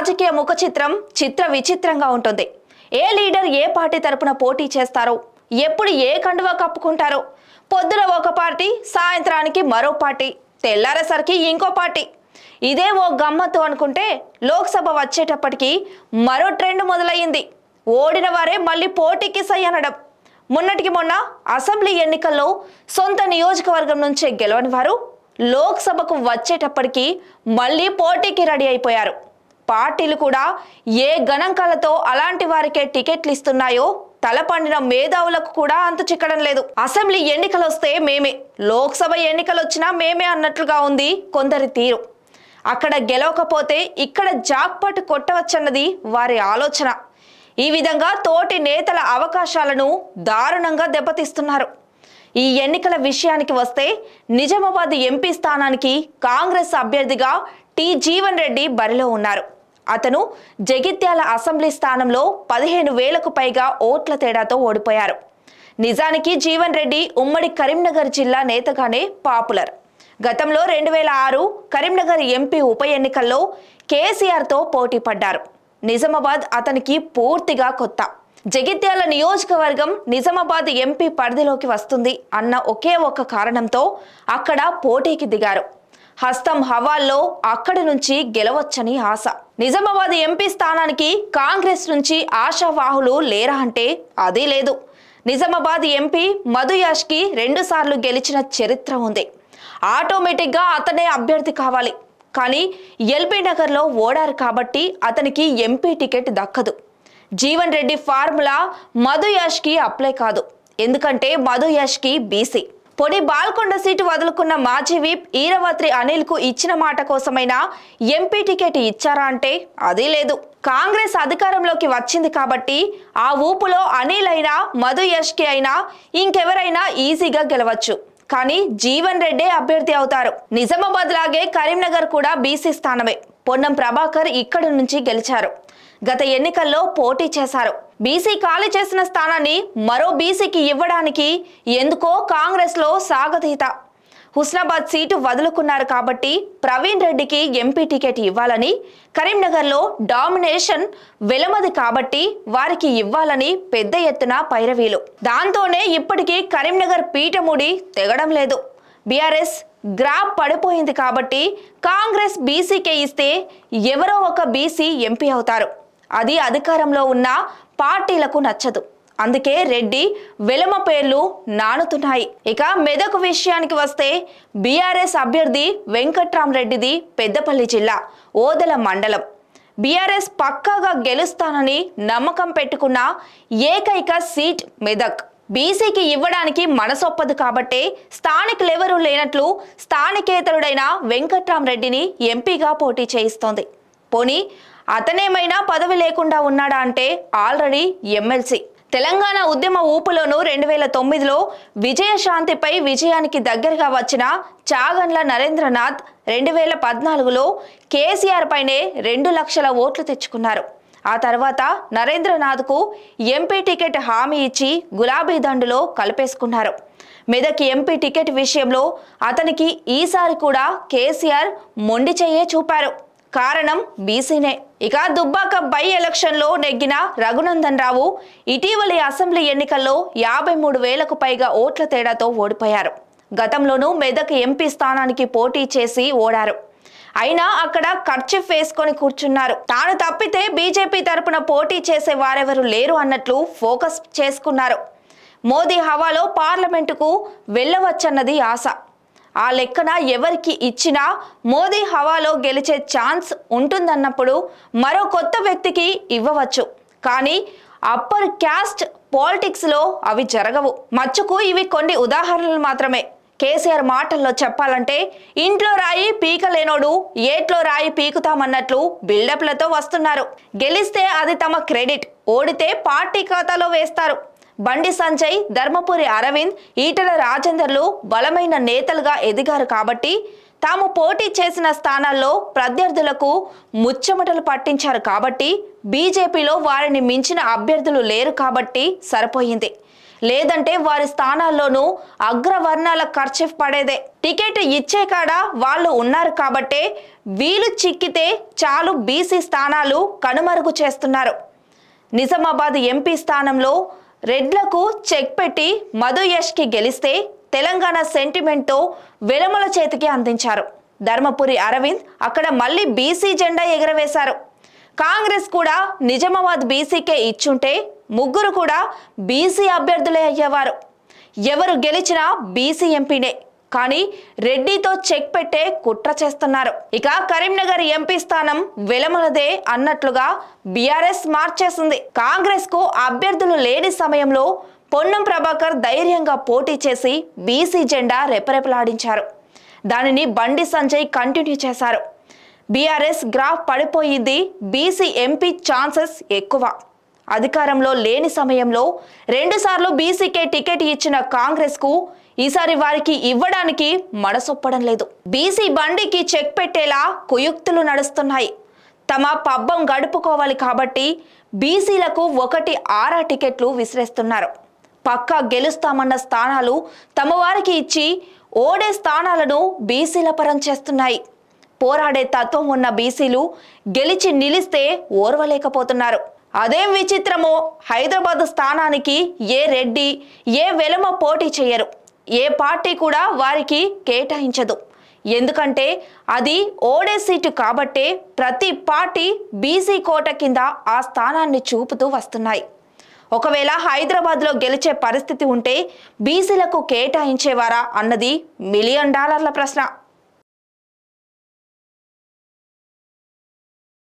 రాజకీయ ముఖ చిత్ర విచిత్రంగా ఉంటుంది. ఏ లీడర్ ఏ పార్టీ తరపున పోటీ చేస్తారో, ఎప్పుడు ఏ కండువా కప్పుకుంటారో, పొద్దున ఒక పార్టీ, సాయంత్రానికి మరో పార్టీ, తెల్లారేసరికి ఇంకో పార్టీ. ఇదే ఓ గమ్మత్తు అనుకుంటే లోక్సభ వచ్చేటప్పటికి మరో ట్రెండ్ మొదలయ్యింది. ఓడిన వారే మళ్ళీ పోటీకి సై అనడం. మొన్నటికి మొన్న అసెంబ్లీ ఎన్నికల్లో సొంత నియోజకవర్గం నుంచే గెలవని వారు లోక్సభకు వచ్చేటప్పటికి మళ్ళీ పోటీకి రెడీ అయిపోయారు. పార్టీలు కూడా ఏ గణాంకాలతో అలాంటి వారికే టికెట్లు ఇస్తున్నాయో తలపండిన మేధావులకు కూడా అంతు చిక్కడం లేదు. అసెంబ్లీ ఎన్నికలు వస్తే మేమే, లోక్సభ ఎన్నికలు వచ్చినా మేమే అన్నట్లుగా ఉంది కొందరి తీరు. అక్కడ గెలవకపోతే ఇక్కడ జాక్పాట్ కొట్టవచ్చన్నది వారి ఆలోచన. ఈ విధంగా తోటి నేతల అవకాశాలను దారుణంగా దెబ్బతీస్తున్నారు. ఈ ఎన్నికల విషయానికి వస్తే నిజామాబాద్ ఎంపీ స్థానానికి కాంగ్రెస్ అభ్యర్థిగా టి జీవన్ రెడ్డి బరిలో ఉన్నారు. అతను జగిత్యాల అసెంబ్లీ స్థానంలో 15,000కు పైగా ఓట్ల తేడాతో ఓడిపోయారు. నిజానికి జీవన్ రెడ్డి ఉమ్మడి కరీంనగర్ జిల్లా నేతగానే పాపులర్. గతంలో 2006 కరీంనగర్ ఎంపీ ఉప ఎన్నికల్లో కేసీఆర్తో పోటీ పడ్డారు. నిజామాబాద్ అతనికి పూర్తిగా కొత్త. జగిత్యాల నియోజకవర్గం నిజామాబాద్ ఎంపీ పరిధిలోకి వస్తుంది అన్న ఒకే ఒక్క కారణంతో అక్కడ పోటీకి దిగారు. హస్తం హవాల్లో అక్కడి నుంచి గెలవచ్చని ఆశ. నిజామాబాద్ ఎంపీ స్థానానికి కాంగ్రెస్ నుంచి ఆశావాహులు లేరా అంటే అదీ లేదు. నిజామాబాద్ ఎంపీ మధు యాష్కి 2 సార్లు గెలిచిన చరిత్ర ఉంది. ఆటోమేటిక్గా అతనే అభ్యర్థి కావాలి. కానీ ఎల్బీ నగర్లో ఓడారు కాబట్టి అతనికి ఎంపీ టికెట్ దక్కదు. జీవన్ రెడ్డి ఫార్ములా మధు యాష్కి అప్లై కాదు. ఎందుకంటే మధు యాష్కి బీసీ. పొడి బాల్కొండ సీటు వదులుకున్న మాజీ విప్ ఈరవత్రి అనిల్ కు ఇచ్చిన మాట కోసమైనా ఎంపీ టికెట్ ఇచ్చారా అంటే అదీ లేదు. కాంగ్రెస్ అధికారంలోకి వచ్చింది కాబట్టి ఆ ఊపులో అనిల్ అయినా మధు యాష్కి అయినా ఇంకెవరైనా ఈజీగా గెలవచ్చు. కానీ జీవన్ రెడ్డే అభ్యర్థి అవుతారు. నిజామాబాద్ లాగే కరీంనగర్ కూడా బీసీ స్థానమే. పొన్నం ప్రభాకర్ ఇక్కడి నుంచి గెలిచారు. గత ఎన్నికల్లో పోటీ చేశారు. బీసీ ఖాళీ చేసిన స్థానాన్ని మరో బీసీకి ఇవ్వడానికి ఎందుకో కాంగ్రెస్ లో సాగతీత. హుస్నాబాద్ సీటు వదులుకున్నారు కాబట్టి ప్రవీణ్ రెడ్డికి ఎంపీ టికెట్ ఇవ్వాలని, కరీంనగర్లో డామినేషన్ వెలమది కాబట్టి వారికి ఇవ్వాలని పెద్ద ఎత్తున పైరవీలు. దాంతోనే ఇప్పటికీ కరీంనగర్ పీఠముడి తెగడం లేదు. బీఆర్ఎస్ గ్రాఫ్ పడిపోయింది కాబట్టి కాంగ్రెస్ బీసీకే ఇస్తే ఎవరో ఒక బీసీ ఎంపీ అవుతారు. అది అధికారంలో ఉన్న పార్టీలకు నచ్చదు. అందుకే రెడ్డి వెలమ పేర్లు నానుతున్నాయి. ఇక మెదక్ విషయానికి వస్తే బీఆర్ఎస్ అభ్యర్థి వెంకట్రామరెడ్డిది పెద్దపల్లి జిల్లా ఓదెల మండలం. బీఆర్ఎస్ పక్కాగా గెలుస్తానని నమ్మకం పెట్టుకున్న ఏకైక సీట్ మెదక్. బీసీకి ఇవ్వడానికి మనసొప్పదు కాబట్టే స్థానికులెవరూ లేనట్లు స్థానికేతరుడైన వెంకట్రామరెడ్డిని ఎంపీగా పోటీ చేయిస్తోంది. పోనీ అతనేమైనా పదవి లేకుండా ఉన్నాడా అంటే ఆల్రెడీ ఎమ్మెల్సీ. తెలంగాణ ఉద్యమ ఊపులోనూ 2009లో విజయశాంతిపై విజయానికి దగ్గరగా వచ్చిన చాగండ్ల నరేంద్రనాథ్ 2014లో కేసీఆర్ పైనే 2 లక్షల ఓట్లు తెచ్చుకున్నారు. ఆ తర్వాత నరేంద్రనాథ్కు ఎంపీ టికెట్ హామీ ఇచ్చి గులాబీ దండులో కలిపేసుకున్నారు. మెదక్ ఎంపీ టికెట్ విషయంలో అతనికి ఈసారి కూడా కేసీఆర్ మొండి చెయ్యే చూపారు. కారణం బీసీనే. ఇక దుబ్బాక బై ఎలక్షన్లో నెగ్గిన రఘునందన్ రావు ఇటీవలి అసెంబ్లీ ఎన్నికల్లో 53,000కు పైగా ఓట్ల తేడాతో ఓడిపోయారు. గతంలోనూ మెదక్ ఎంపీ స్థానానికి పోటీ చేసి ఓడారు. అయినా అక్కడ ఖర్చీఫ్ వేసుకొని కూర్చున్నారు. తాను తప్పితే బీజేపీ తరపున పోటీ చేసే వారెవరు లేరు అన్నట్లు ఫోకస్ చేసుకున్నారు. మోదీ హవాలో పార్లమెంటుకు వెళ్ళవచ్చన్నది ఆశ. ఆ లెక్కన ఎవరికి ఇచ్చినా మోదీ హవాలో గెలిచే ఛాన్స్ ఉంటుందన్నప్పుడు మరో కొత్త వ్యక్తికి ఇవ్వవచ్చు. కానీ అప్పర్ క్యాస్ట్ పాలిటిక్స్లో అవి జరగవు. మచ్చుకు ఇవి కొన్ని ఉదాహరణలు మాత్రమే. కేసీఆర్ మాటల్లో చెప్పాలంటే ఇంట్లో రాయి పీకలేనోడు ఏట్లో రాయి పీకుతామన్నట్లు బిల్డప్లతో వస్తున్నారు. గెలిస్తే అది తమ క్రెడిట్, ఓడితే పార్టీ ఖాతాలో వేస్తారు. బండి సంజయ్, ధర్మపురి అరవింద్, ఈటెల రాజేందర్లు బలమైన నేతలుగా ఎదిగారు కాబట్టి తాము పోటీ చేసిన స్థానాల్లో ప్రత్యర్థులకు ముచ్చమటలు పట్టించారు కాబట్టి బీజేపీలో వారిని మించిన అభ్యర్థులు లేరు కాబట్టి సరిపోయింది. లేదంటే వారి స్థానాల్లోనూ అగ్రవర్ణాల ఖర్చు పడేదే. టికెట్ ఇచ్చే కాడ వాళ్ళు ఉన్నారు కాబట్టే వీలు చిక్కితే చాలు బీసీ స్థానాలు కనుమరుగు చేస్తున్నారు. నిజామాబాద్ ఎంపీ స్థానంలో రెడ్లకు చెక్ పెట్టి మధు యష్కి గెలిస్తే తెలంగాణ సెంటిమెంట్తో వెలమల చేతికి అందించారు. ధర్మపురి అరవింద్ అక్కడ మళ్ళీ బీసీ జెండా ఎగరవేశారు. కాంగ్రెస్ కూడా నిజామాబాద్ బీసీకే ఇచ్చుంటే ముగ్గురు కూడా బీసీ అభ్యర్థులే అయ్యేవారు. ఎవరు గెలిచినా బీసీ ఎంపీనే. కానీ రెడ్డితో చెక్ పెట్టే కుట్ర చేస్తున్నారు. ఇక కరీంనగర్ ఎంపీ స్థానం వెలమలదే అన్నట్లుగా బీఆర్ఎస్ మార్చేసింది. కాంగ్రెస్ కు అభ్యర్థులు లేని సమయంలో పొన్నం ప్రభాకర్ ధైర్యంగా పోటీ చేసి బీసీ జెండా రెపరెపలాడించారు. దానిని బండి సంజయ్ కంటిన్యూ చేశారు. బీఆర్ఎస్ గ్రాఫ్ పడిపోయింది. బీసీ ఎంపీ ఛాన్సెస్ ఎక్కువ. అధికారంలో లేని సమయంలో 2 సార్లు బీసీకే టికెట్ ఇచ్చిన కాంగ్రెస్ కు ఈసారి వారికి ఇవ్వడానికి మనసొప్పడం లేదు. బీసీ బండికి చెక్ పెట్టేలా కుయుక్తులు నడుస్తున్నాయి. తమ పబ్బం గడుపుకోవాలి కాబట్టి బీసీలకు 1 టికెట్లు విసిరేస్తున్నారు. పక్కా గెలుస్తామన్న స్థానాలు తమ వారికి ఇచ్చి ఓడే స్థానాలను బీసీల పరం చేస్తున్నాయి. పోరాడే తత్వం ఉన్న బీసీలు గెలిచి నిలిస్తే ఓర్వలేకపోతున్నారు. అదేం విచిత్రమో, హైదరాబాద్ స్థానానికి ఏ రెడ్డి ఏ వెలమ పోటీ చేయరు. ఏ పార్టీ కూడా వారికి కేటాయించదు. ఎందుకంటే అది ఓడే సీటు కాబట్టే ప్రతి పార్టీ బీసీ కోట కింద ఆ స్థానాన్ని చూపుతూ వస్తున్నాయి. ఒకవేళ హైదరాబాద్లో గెలిచే పరిస్థితి ఉంటే బీసీలకు కేటాయించేవారా అన్నది $1 మిలియన్ ప్రశ్న.